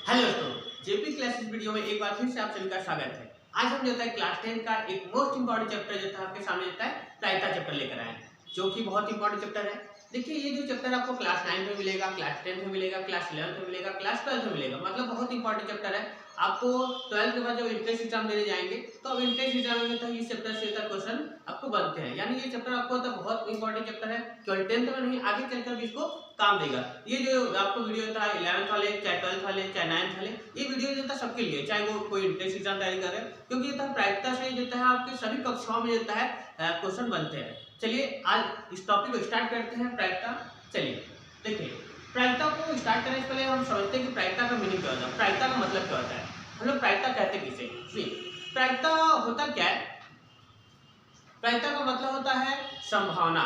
Hello दोस्तों, JP classes video में एक बार फिर से आप सभी का स्वागत है। आज हम जो है क्लास 10 का एक मोस्ट इंपॉर्टेंट चैप्टर जो था आपके सामने जो है प्रायिकता चैप्टर लेकर आए हैं, जो कि बहुत इंपॉर्टेंट चैप्टर है। देखिए, ये जो चैप्टर आपको क्लास 9 में मिलेगा, क्लास 10 में मिलेगा, क्लास 11 में मिलेगा, क्लास 12 में मिलेगा, मतलब बहुत इंपॉर्टेंट चैप्टर है। आपको 12 के बाद जब इंट्रेंस एग्जाम देने जाएंगे तो अब इंट्रेंस एग्जाम में तो इस चैप्टर से क्वेश्चन आपको बनते हैं, यानी ये चैप्टर आपको तो बहुत इंपॉर्टेंट चैप्टर है, केवल 10th में नहीं आगे चलकर भी इसको काम देगा। ये जो आपको वीडियो था 11th वाले, चाहे 12th वाले, चाहे 9th वाले, ये वीडियो जो था सबके लिए, चाहे वो कोई इंट्रेंस एग्जाम तैयारी कर रहे हैं, क्योंकि ये था प्रायिकता से जो है आपके सभी कक्षाओं में जो है क्वेश्चन बनते हैं। चलिए आज इस टॉपिक को स्टार्ट करते हैं, प्रायिकता। चलिए देखिए, प्रायिकता को स्टार्ट करने से पहले हम समझते हैं कि प्रायिकता का मीनिंग क्या होता है, प्रायिकता का मतलब क्या होता है, हम लोग प्रायिकता कहते किसे। प्रायिकता होता क्या है? प्रायिकता का मतलब होता है संभावना।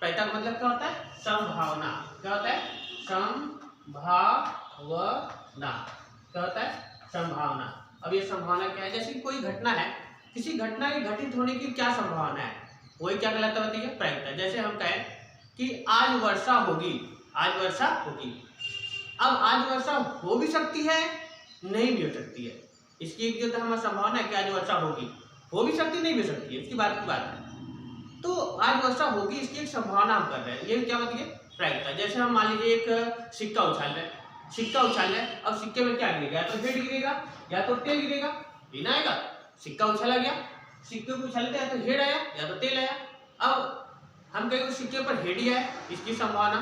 प्रायिकता का मतलब क्या होता है? संभावना। क्या होता है? संभावना। क्या होता है? संभावना। अब ये संभावना क्या है? जैसे कोई घटना है, किसी घटना के घटित होने की क्या संभावना है, वही क्या कहलाता है? बताइए, प्रायिकता। जैसे हम कहें कि आज वर्षा होगी, आज वर्षा होगी। अब आज वर्षा हो भी सकती है, नहीं भी हो सकती है। इसकी एक जो है हमारी संभावना है कि आज वर्षा होगी, हो भी सकती, नहीं भी हो सकती है, इसकी बात की बात है। तो आज वर्षा होगी, इसकी एक संभावना हम कर रहे हैं, ये क्या मतलब है? प्रायिकता। जैसे हम मान लीजिए एक सिक्का उछाल रहे हैं, सिक्का उछाल रहे हैं, अब सिक्के में क्या गिरेगा? या तो हेड गिरेगा या तो टेल गिरेगा, ये आएगा। सिक्का उछाला गया, सिक्के को उछालते या तो हेड आया या तो टेल आया। अब हम कहेंगे सिक्के पर हेड ही है, इसकी संभावना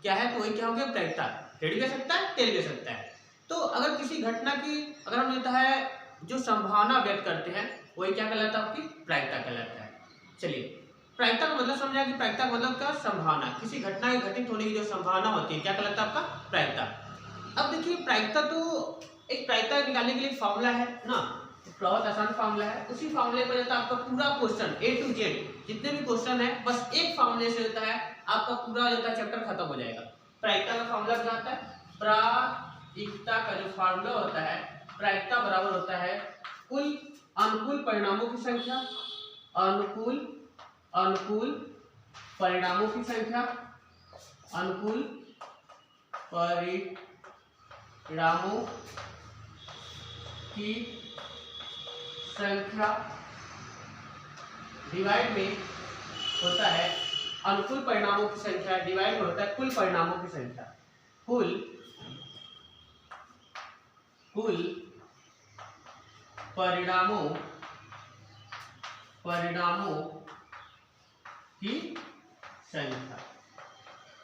क्या है? तो वही क्या हो गया? प्रायिकता। हेड भी सकता है, टेल भी सकता है। तो अगर किसी घटना की अगर हम लेता है जो संभावना व्यक्त करते हैं, वही क्या कहलाता है? आपकी प्रायिकता कहलाता है। चलिए, प्रायिकता का मतलब समझा कि प्रायिकता का मतलब क्या? संभावना। किसी घटना के घटित होने की जो संभावना होती है, क्या कहलाता है? आपका प्रायिकता। अब देखिए, प्रायिकता तो एक प्रायिकता निकालने के लिए एक फॉर्मूला है ना, बहुत आसान फॉर्मूला है। उसी फॉर्मूले पर जाता है आपका पूरा क्वेश्चन A to Z, जितने भी क्वेश्चन है, बस एक फॉर्मूले से होता है आपका पूरा जो है चैप्टर खत्म हो जाएगा। प्रायिकता का फॉर्मूला क्या होता है? प्रायिकता का जो फॉर्मूला होता है, प्रायिकता बराबर होता है कुल अनुकूल परिणामों की संख्या, अनुकूल अनुकूल परिणामों की संख्या, अनुकूल परिणामों की संख्या डिवाइड में होता है अनुकूल परिणामों की संख्या डिवाइड में होता है कुल परिणामों की संख्या। कुल परिणामों की संख्या,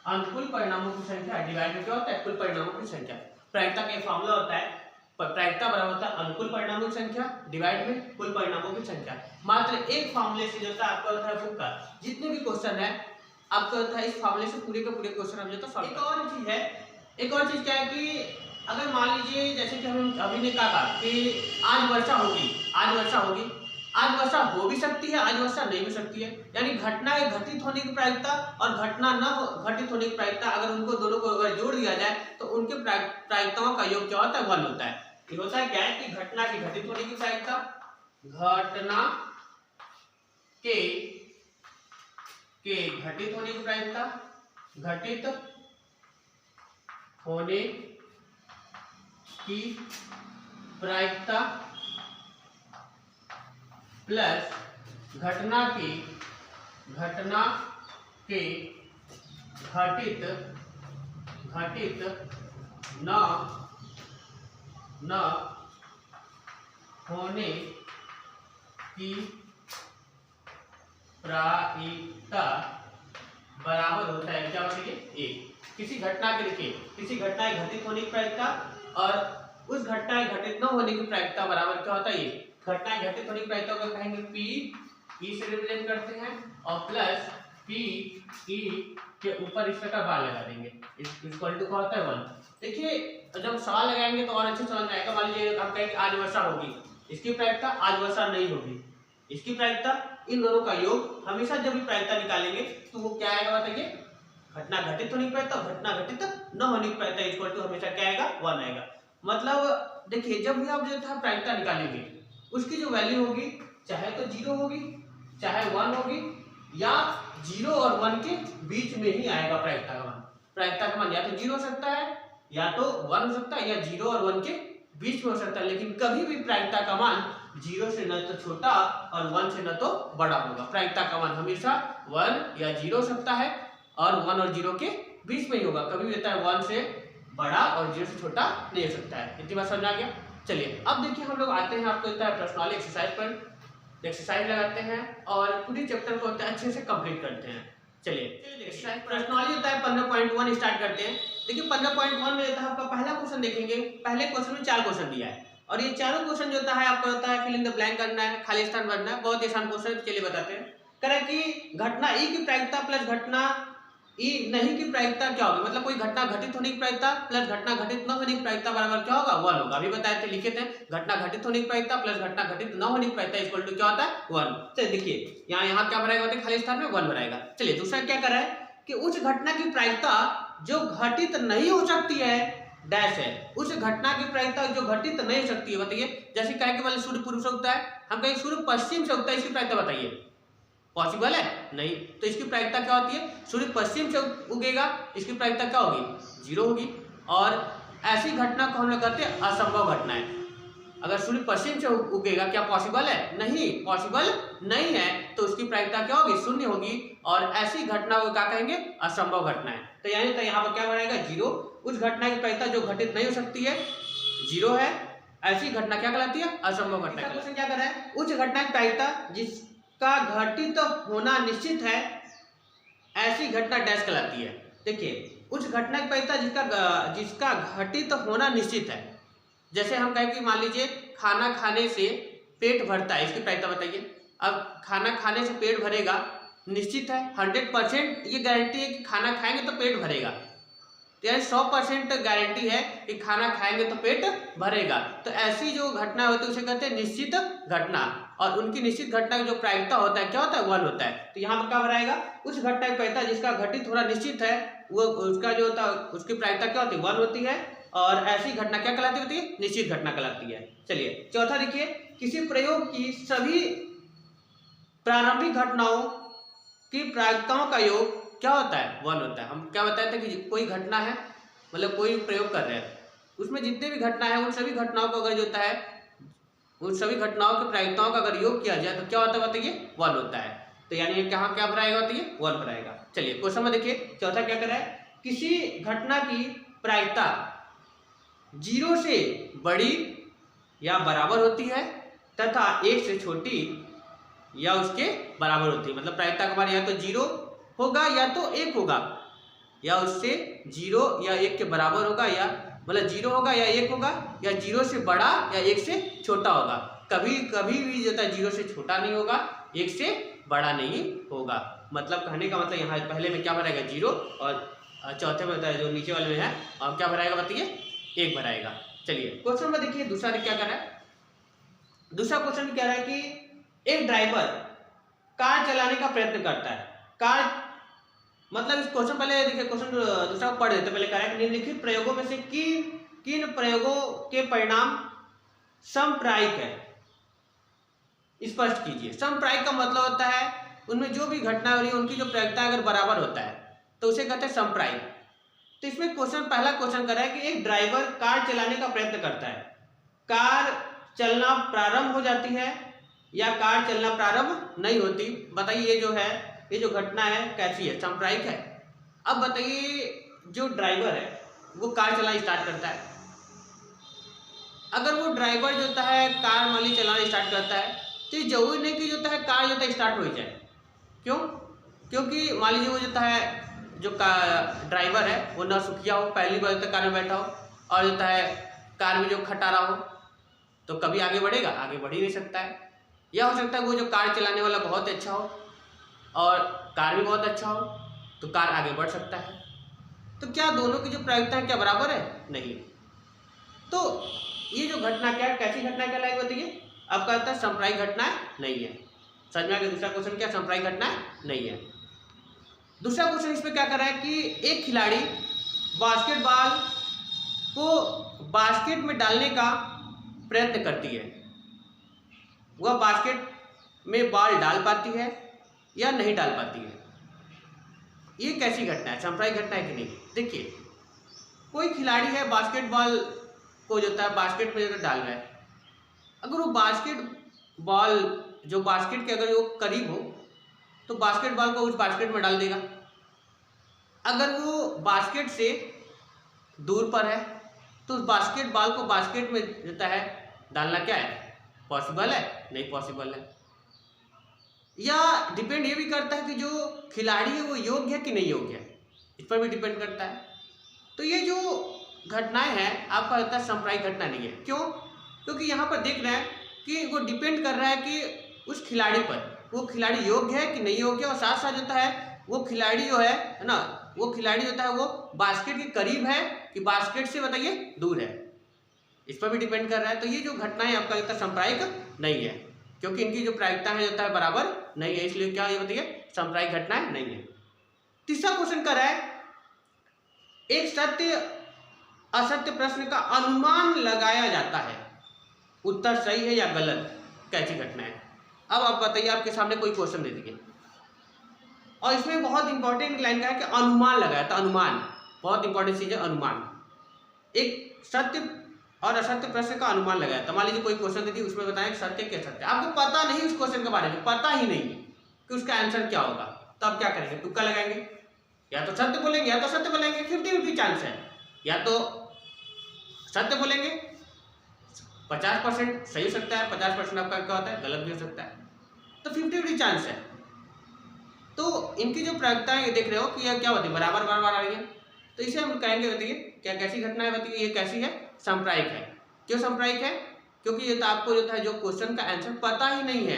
अनुकूल परिणामों की संख्या डिवाइड में क्या होता है? कुल परिणामों की संख्या। प्रायिकता का फॉर्मूला होता है प्रायिकता बराबर होता है अनुकूल परिणामों की संख्या डिवाइड में कुल परिणामों की संख्या। मात्र एक फॉर्मूले से जो है आपका होता है बुक का जितने भी क्वेश्चन है आपका होता है इस फॉर्मूले से पूरे के पूरे क्वेश्चन हम जो है सॉल्व। एक और चीज है, एक और चीज क्या है कि अगर मान लीजिए जैसे कि हम अभी ने कहा कि आज वर्षा होगी, आज वर्षा होगी, आज वर्षा हो भी सकती है, आज वर्षा नहीं हो सकती है, यानी घटना के घटित होने की प्रायिकता और घटना न घटित होने की प्रायिकता, अगर उनको दोनों को अगर जोड़ दिया जाए तो उनके प्रायिकताओं का योग क्या होता है? 1 होता है। ये होता है क्या है कि घटना की घटित होने की प्रायिकता, घटना के घटित होने की प्रायिकता, घटित होने की प्रायिकता प्लस घटना के घटित न होने की प्रायिकता बराबर होता है क्या? बताइए, 1। किसी घटना के देखिए, किसी घटना के घटित होने की प्रायिकता और उस घटना के घटित न होने की प्रायिकता बराबर क्या होता है? 1। घटना के घटित होने की प्रायिकता को कहेंगे P, E से रिप्रेजेंट करते हैं, और प्लस P E के ऊपर इस प्रकार बार लगा देंगे, इक्वल टू क्या होता है? 1। देखिए, जब सवाल लगाएंगे तो और अच्छे समझ में आएगा। मान लीजिए हम कहेंगे आज वर्षा होगी, इसकी प्रायिकता आज वर्षा नहीं होगी, इसकी प्रायिकता, इन दोनों का योग। हमेशा जब भी प्रायिकता निकालेंगे तो वो क्या आएगा? बताइए, घटना घटित होने की प्रायिकता, घटना घटित न होने की प्रायिकता इक्वल टू हमेशा क्या आएगा? 1 आएगा। मतलब देखिए, जब भी आप जो था प्रायिकता निकालेंगे उसकी जो वैल्यू होगी, चाहे तो 0 होगी, चाहे 1 होगी, या 0 और 1 के बीच में ही आएगा प्रायिकता का मान। प्रायिकता का मान या तो 0 हो सकता है या तो 1 हो सकता है या 0 और 1 के बीच में हो सकता है, लेकिन कभी भी प्रायिकता का मान 0 से न तो छोटा और 1 से न तो बड़ा होगा। प्रायिकता का मान हमेशा 1 या 0 हो सकता है और 1 और 0 के बीच में ही होगा, कभी भी रहता है 1 से बड़ा और 0 से छोटा नहीं हो सकता है। इतनी बात समझ आ गया। चलिए अब देखिए हम लोग आते हैं, आपको होता है प्रश्नावली एक्सरसाइज पर। एक्सरसाइज लगाते हैं और पूरी चैप्टर को होता है अच्छे से कंप्लीट करते हैं। चलिए प्रश्नावली होता है 15.1 स्टार्ट करते हैं। देखिए 15.1 में होता है आपका पहला क्वेश्चन देखेंगे। पहले क्वेश्चन में 4 क्वेश्चन दिया है और ये चारों क्वेश्चन जो होता है आपको होता है फिल इन द ब्लैंक करना है, खाली स्थान भरना है। बहुत ही आसान क्वेश्चन, चलिए बताते हैं। कह रहा है कि घटना ई की प्रायिकता प्लस घटना ई नहीं की प्रायिकता क्या होगी, मतलब कोई घटना घटित होने की प्रायिकता प्लस घटना घटित न होने की प्रायिकता बराबर क्या होगा, 1 होगा। अभी बताए थे, लिखे थे, घटना घटित होने की प्रायिकता प्लस घटना घटित न होने की प्रायिकता इक्वल टू क्या होता है, 1। चलिए देखिए यहाँ क्या भराएगा, होता है खाली स्थान में 1 भराएगा। चलिए दूसरा क्या कर रहा है कि उस घटना की प्रायिकता जो घटित नहीं हो सकती है डैश है। उस घटना की प्रायिकता जो घटित नहीं हो सकती है, बताइए। जैसे कहे कि सूर्य पूर्व से उगता है, हम कहें सूर्य पश्चिम से उगता है, इसकी प्रायिकता बताइए, पॉसिबल है नहीं। तो इसकी प्रायिकता क्या होती है, सूर्य पश्चिम से उगेगा, इसकी प्रायिकता क्या होगी, 0 होगी। और ऐसी घटना को हम लोग कहते हैं असंभव घटना है। अगर सूर्य पश्चिम से उगेगा, क्या पॉसिबल है, नहीं, पॉसिबल नहीं है, तो उसकी प्रायिकता क्या होगी, 0 होगी। और ऐसी घटना को क्या कहेंगे, असंभव घटना है। तो यानी तो यहाँ पर क्या बनेगा, 0। उस घटना की प्रायिकता जो घटित नहीं हो सकती है 0 है, ऐसी घटना क्या कहलाती है, असंभव घटना। क्वेश्चन क्या कर रहा है, उस घटना की प्रायिकता जिसका घटित होना निश्चित है, ऐसी घटना डैश कहलाती है। देखिए उस घटना की प्रायिकता जिसका घटित होना निश्चित है। जैसे हम कहें कि मान लीजिए खाना खाने से पेट भरता है, इसकी प्रायिकता बताइए। अब खाना खाने से पेट भरेगा निश्चित है, 100% ये गारंटी है कि खाना खाएंगे तो पेट भरेगा। तो यानी 100% गारंटी है कि खाना खाएंगे तो पेट भरेगा। तो ऐसी जो घटना होती है उसे कहते हैं निश्चित घटना। और उनकी निश्चित घटना की जो प्रायिकता होता है क्या होता है, 1 होता है। तो यहाँ पर क्या भराएगा, उस घटना की प्रायिकता जिसका घटित होना निश्चित है, वो उसका जो होता है उसकी प्रायिकता क्या होती है, 1 होती है। और ऐसी घटना क्या कहलाती होती है, निश्चित घटना कहलाती है। चलिए चौथा देखिए, किसी प्रयोग की सभी प्रारंभिक घटनाओं की प्रायिकताओं का योग क्या होता है, 1 होता है। हम क्या बताए थे कि कोई घटना है, मतलब कोई प्रयोग कर रहे हैं, उसमें जितने भी घटना है उन सभी घटनाओं को अगर जो होता है, उन सभी घटनाओं की प्रायिकताओं का अगर योग किया जाए तो क्या होता है बताइए, 1 होता है। तो यानी यहाँ क्या भराएगा, बताइए 1 भराएगा। चलिए क्वेश्चन में देखिए चौथा क्या कर रहा है, किसी घटना की प्रायिकता 0 से बड़ी या बराबर होती है तथा 1 से छोटी या उसके बराबर होती है। मतलब प्रायिकता का मान या तो 0 होगा या तो 1 होगा, या उससे 0 या 1 के बराबर होगा, या मतलब 0 होगा या 1 होगा, या 0 से बड़ा या 1 से छोटा होगा। कभी कभी भी जो है 0 से छोटा नहीं होगा, 1 से बड़ा नहीं होगा। मतलब कहने का मतलब यहाँ पहले में क्या भराएगा, 0, और चौथे में जो नीचे वाले में है और क्या भराएगा बताइए, 1 भराएगा। चलिए क्वेश्चन में देखिए दूसरा क्या कर रहा है, दूसरा क्वेश्चन क्या रहा है कि एक ड्राइवर कार चलाने का प्रयत्न करता है। कार मतलब इस क्वेश्चन पहले देखिए, क्वेश्चन दूसरा को पढ़ देते पहले। कह रहा है निम्नलिखित प्रयोगों में से किन प्रयोगों के परिणाम समप्रायिक है, स्पष्ट कीजिए। समप्रायिक का मतलब होता है उनमें जो भी घटना हो रही है उनकी जो प्रायिकता अगर बराबर होता है तो उसे कहते हैं समप्रायिक। तो इसमें क्वेश्चन पहला क्वेश्चन कर रहा है कि एक ड्राइवर कार चलाने का प्रयत्न करता है, कार चलना प्रारंभ हो जाती है या कार चलना प्रारंभ नहीं होती। बताइए ये जो है, ये जो घटना है कैसी है, समप्रायिक है। अब बताइए जो ड्राइवर है वो कार चलाना स्टार्ट करता है। अगर वो ड्राइवर जो होता है कार मान ली चलाना स्टार्ट करता है तो ये जरूरी नहीं कि जो होता है कार जो होता है स्टार्ट हो जाए। क्यों? क्योंकि मान लीजिए वो जो होता है जो ड्राइवर है वो ना सुखिया हो, पहली बार तक कार में बैठा हो, और होता है कार में जो खटारा हो, तो कभी आगे बढ़ेगा, आगे बढ़ ही नहीं सकता है। या हो सकता है वो जो कार चलाने वाला बहुत अच्छा हो और कार भी बहुत अच्छा हो, तो कार आगे बढ़ सकता है। तो क्या दोनों की जो प्रायिकता है क्या बराबर है, नहीं। तो ये जो घटना क्या, कैसी घटना कहलाएगी बताइए, आपका कहता है समप्रायिक घटना नहीं है। समझ में आ गया। दूसरा क्वेश्चन क्या, समप्रायिक घटना नहीं है। दूसरा क्वेश्चन इसमें क्या कर रहा है कि एक खिलाड़ी बास्केटबॉल को बास्केट में डालने का प्रयत्न करती है, वह बास्केट में बॉल डाल पाती है या नहीं डाल पाती है। ये कैसी घटना है, समप्रायिक घटना है कि नहीं। देखिए कोई खिलाड़ी है बास्केटबॉल को जो है बास्केट में डाल रहा है, अगर वो बास्केटबॉल जो बास्केट के अगर वो करीब हो तो बास्केटबॉल को उस बास्केट में डाल देगा। अगर वो बास्केट से दूर पर है तो उस बास्केटबॉल को बास्केट में देता है डालना क्या है, पॉसिबल है? नहीं पॉसिबल है। या डिपेंड ये भी करता है कि जो खिलाड़ी है वो योग्य है कि नहीं योग्य है, इस पर भी डिपेंड करता है। तो ये जो घटनाएं हैं आपका होता है सांप्रदायिक घटना नहीं है। क्यों? क्योंकि यहाँ पर देख रहे हैं कि वो डिपेंड कर रहा है कि उस खिलाड़ी पर, वो खिलाड़ी योग्य है कि नहीं योग्य, और साथ साथ होता है वो खिलाड़ी जो है ना, वो खिलाड़ी होता है वो बास्केट के करीब है कि बास्केट से बताइए दूर है, इस पर भी डिपेंड कर रहा है। तो ये जो घटनाएं आपका होता है सांप्रदायिक नहीं है, क्योंकि इनकी जो प्रायिकता है होता है बराबर नहीं है, इसलिए क्या ये बताइए सांप्रदायिक घटनाएं नहीं है। तीसरा क्वेश्चन कर रहा है एक सत्य असत्य प्रश्न का अनुमान लगाया जाता है, उत्तर सही है या गलत, कैसी घटना है। अब आप बताइए, आपके सामने कोई क्वेश्चन दे दिए और इसमें बहुत इंपॉर्टेंट लाइन का है कि अनुमान लगाया, तो अनुमान बहुत इंपॉर्टेंट चीज है। अनुमान एक सत्य और असत्य प्रश्न का अनुमान लगाया, तो मान लीजिए कोई क्वेश्चन दे दी, उसमें बताएं सत्य क्या सत्य, आपको पता नहीं उस क्वेश्चन के बारे में, पता ही नहीं कि उसका आंसर क्या होगा, तो आप क्या करेंगे, तुक्का लगाएंगे, या तो सत्य बोलेंगे या तो असत्य बोलेंगे। 50-50 चांस है, या तो सत्य बोलेंगे 50% सही हो सकता है, 50% आपका क्या होता है गलत भी हो सकता है, तो 50-50 चांस है। तो इनकी जो प्रायिकता है ये देख रहे हो कि यह क्या होती है, बराबर बराबर आ रही है, तो इसे हम कहेंगे बताइए क्या कैसी घटना है, बताइए ये कैसी है, सांप्रदायिक है। क्यों सांप्रदायिक है? क्योंकि ये तो आपको जो है जो क्वेश्चन का आंसर पता ही नहीं है,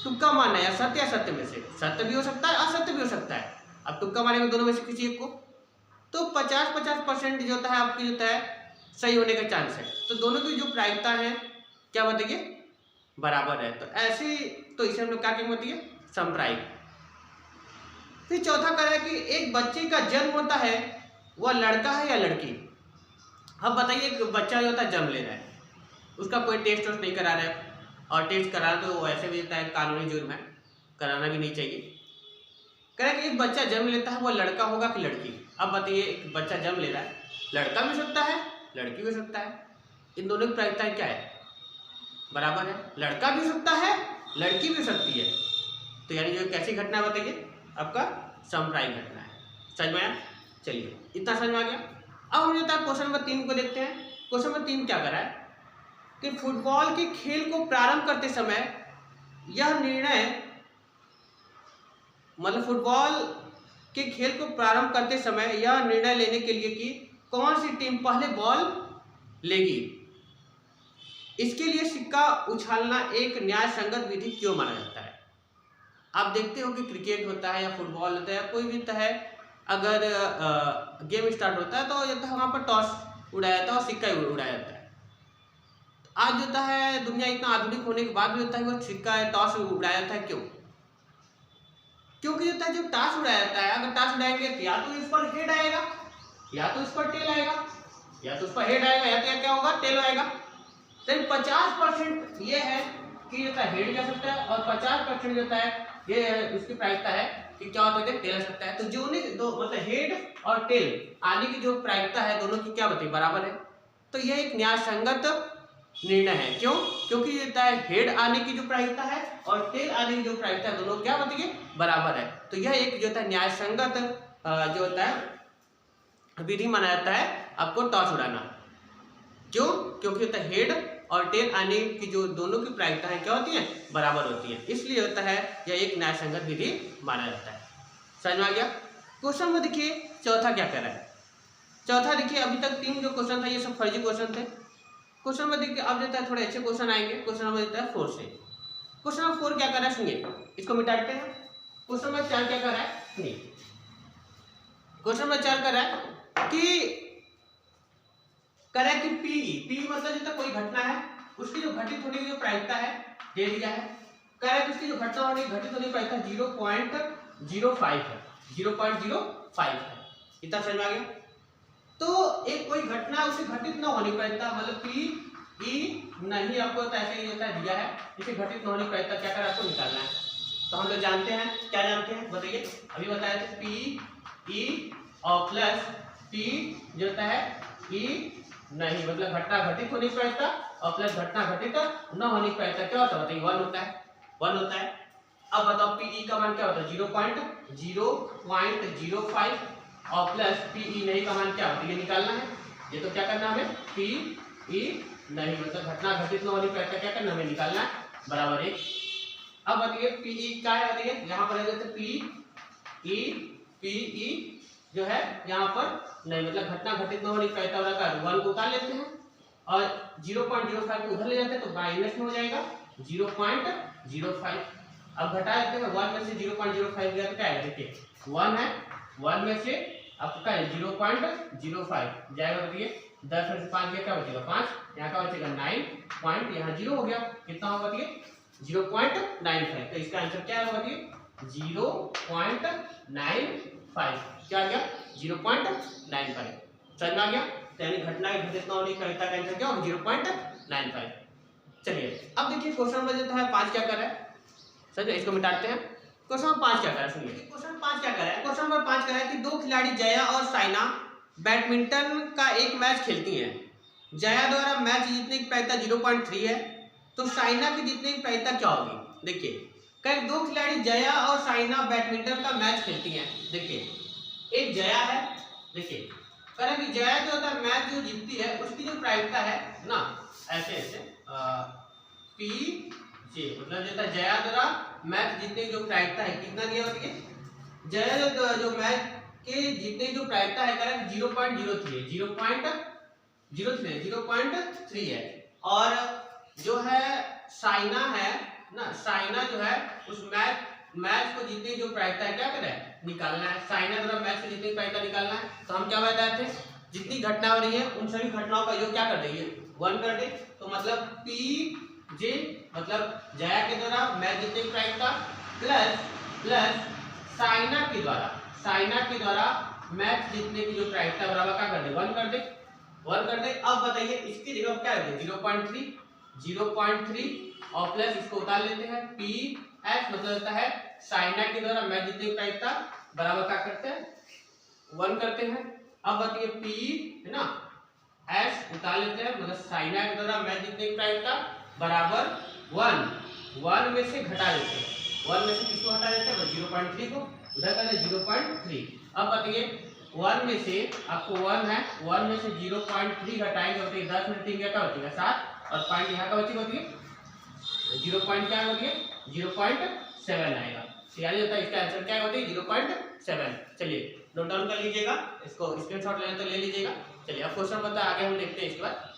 तुक्का मारना है, सत्य या सत्य में से, सत्य भी हो सकता है असत्य भी हो सकता है, अब तुक्का मारेंगे दोनों में से किसी एक को, तो 50-50% जो है आपकी जो है सही होने का चांस है। तो दोनों की जो प्रायिकता है क्या बताइए बराबर है, तो ऐसी, तो इसे हम लोग क्या कहेंगे बताइए सांप्रदायिक। फिर चौथा कह रहा है कि एक बच्चे का जन्म होता है, वह लड़का है या लड़की। अब बताइए एक बच्चा जो होता है जन्म ले रहा है, उसका कोई टेस्ट नहीं करा रहा है, और टेस्ट करा तो वैसे भी होता है कानूनी जुर्म है, कराना भी नहीं चाहिए। कह रहा है कि एक बच्चा जन्म लेता है, वह लड़का होगा कि लड़की। अब बताइए एक बच्चा जन्म ले रहा है, लड़का भी हो सकता है लड़की भी हो सकता है, इन दोनों की प्रायिकताएं क्या है बराबर है, लड़का भी हो सकता है लड़की भी हो सकती है, तो यानी जो कैसी घटना है बताइए आपका सांप्रदायिक घटना है। समझ में आया? चलिए इतना समझ में आ गया। अब हम जो है क्वेश्चन नंबर 3 को देखते हैं। क्वेश्चन नंबर 3 क्या कर रहा है कि फुटबॉल के खेल को प्रारंभ करते समय यह निर्णय, मतलब फुटबॉल के खेल को प्रारंभ करते समय यह निर्णय लेने के लिए कि कौन सी टीम पहले बॉल लेगी, इसके लिए सिक्का उछालना एक न्याय संगत विधि क्यों माना जाता है। आप देखते हो कि क्रिकेट होता है या फुटबॉल होता है या कोई भी है, अगर गेम स्टार्ट होता है तो ये तो वहाँ पर टॉस उड़ाया जाता है और सिक्का उड़ाया जाता है। आज जो है दुनिया इतना आधुनिक होने के बाद भी होता है वो सिक्का टॉस उड़ाया जाता है, क्यों? क्योंकि जो टॉस उड़ाया जाता है, अगर टॉस उड़ाएंगे तो या तो इस पर हेड आएगा या तो इस पर टेल आएगा, या तो उस पर हेड आएगा या तो क्या होगा टेल आएगा। तो 50% ये है कि जो है हेड जा सकता है और 50% जो है ये उसकी प्रायिकता है कि क्या होता है टेल आ सकता है। तो जो दो मतलब हेड और टेल आने की जो प्रायिकता है दोनों की क्या बताइए बराबर है, तो यह एक न्याय संगत निर्णय है। क्यों? क्योंकि जो है हेड आने की जो प्रायिकता है और टेल आने की जो प्रायिकता है दोनों क्या बताइए बराबर है। तो यह एक जो है न्याय संगत जो होता है विधि माना जाता है आपको टॉस उड़ाना। क्यों? क्योंकि होता है हेड और टेल आने की जो दोनों की प्रायिकताएं क्या होती हैं बराबर होती हैं, इसलिए होता है यह एक न्याय संगत विधि माना जाता है। समझ में आ गया? क्वेश्चन में देखिए चौथा क्या कह रहा है। चौथा देखिए अभी तक 3 जो क्वेश्चन था ये सब फर्जी क्वेश्चन थे। क्वेश्चन में देखिए अब देता है थोड़े अच्छे क्वेश्चन आएंगे। क्वेश्चन नंबर देता है 4 से। क्वेश्चन नंबर 4 क्या कर रहा है सुनिए, इसको मिटाते हैं। क्वेश्चन नंबर 4 क्या कर रहा है सुनिए। क्वेश्चन नंबर 4 कर रहा है कि पी मतलब जो कोई घटना है उसकी जो घटित होने की जो प्रायिकता है दे दिया है। कह रहा है कि उसकी जो घटना होने घटित होने की प्रायिकता 0.05 है, 0.05 है। इतना समझ में आ गया? तो एक कोई घटना उसे घटित न होने की प्रायिकता मतलब पी ई नहीं आपको ऐसे ही होता है दिया है, इसे घटित न होने की प्रायिकता क्या कर आपको निकालना है। तो हम लोग जानते हैं, क्या जानते हैं बताइए, अभी बताया था पी ई और प्लस टी जो होता है ई नहीं, मतलब घटना घटित होने की प्रायिकता और प्लस घटना घटित न होने की प्रायिकता क्या होता है बताइए, 1 होता है, 1 होता है। अब बताओ पीई का मान क्या होता है 0.05 और प्लस पीई नहीं का मान क्या होता है, ये निकालना है। ये तो क्या करना है हमें, पीई नहीं मतलब घटना घटित न होने की प्रायिकता क्या करना हमें निकालना है, बराबर 1। अब बताइए पीई क्या है, बताइए यहाँ पर है जैसे पीई जो है यहाँ पर नहीं, मतलब घटना घटित न होने की प्रायिकता वाला का 1 को उतार लेते हैं और 0.05 को उधर ले जाते हैं तो माइनस में हो जाएगा 0.05। अब घटा देते हैं 1 में से 0.05 गया तो क्या आएगा, देखिए 1 है, 1 में से आपका क्या है 0.05 जाएगा, बताइए 10 में से 5 गया क्या बचेगा 5, यहाँ का बचेगा 9 पॉइंट, यहाँ 0 हो गया, कितना होगा बताइए 0.95। तो इसका आंसर क्या है बताइए 0.95, क्या आ गया 0.95। समझ में आ गया, यानी घटना घटित न होने की प्रायिकता का आंसर क्या होगा 0.95। चलिए अब देखिए क्वेश्चन नंबर जो है 5 क्या कर रहा है, समझे, इसको मिटाते हैं। क्वेश्चन नंबर 5 क्या कर रहा है, सुनिए क्वेश्चन 5 क्या कर रहा है। क्वेश्चन नंबर 5 कर रहा है कि दो खिलाड़ी जया और साइना बैडमिंटन का एक मैच खेलती हैं। जया द्वारा मैच जीतने की प्रायिकता 0.3 है, तो साइना की जीतने की प्रायिकता क्या होगी। देखिए कई दो खिलाड़ी जया और साइना बैडमिंटन का मैच खेलती हैं। देखिए एक जया है, देखिए कह रहा है कि जया जो होता है मैच जो जीतती है उसकी जो प्रायिकता है ना, ऐसे ऐसे पी जे मतलब जो है जया द्वारा मैच जीतने की जो प्रायिकता है कितना दिया होती है, जया जो मैच के जीतने की जो प्रायिकता है कह रहा है 0.03 है, और जो है साइना है ना, साइना जो है उस मैच को जीतने की जो प्रायिकता है क्या कर रहा है निकालना है, साइना द्वारा मैच को जीतने की प्रायिकता निकालना है। तो हम क्या बताए थे, जितनी घटना हो रही है उन सभी घटनाओं का योग क्या कर देंगे 1 कर दे, तो मतलब पी जे मतलब जया के द्वारा मैच जीतने की प्रायिकता प्लस साइना के द्वारा मैच जीतने की जो प्रायिकता बराबर क्या कर दे 1 कर दे, 1 कर दे। अब बताइए इसकी जगह क्या है 0.3 और प्लस इसको उतार लेते हैं पी एस मतलब होता है साइना के द्वारा मैच जीतने की प्रायिकता बराबर क्या करते हैं 1 करते हैं। अब बताइए पी है ना एस उतार लेते हैं मतलब साइना के द्वारा मैच जीतने की प्रायिकता बराबर 1 में से घटा देते हैं, 1 में से किसको हटा देते हैं 0.3 को उधर कर दे 0.3। अब बताइए 1 में से आपको 1 है, 1 में से 0.3 घटाएंगे होते 10 में 3 क्या बचेगा 7 और पॉइंट यहाँ का बचेगा होती है 0.7 आएगा, यानी होता है इसका आंसर क्या होता है 0.7। चलिए नोट डाउन कर लीजिएगा, इसको स्क्रीनशॉट लेना तो ले लीजिएगा। चलिए अब क्वेश्चन बता आगे हम देखते हैं इसके बाद।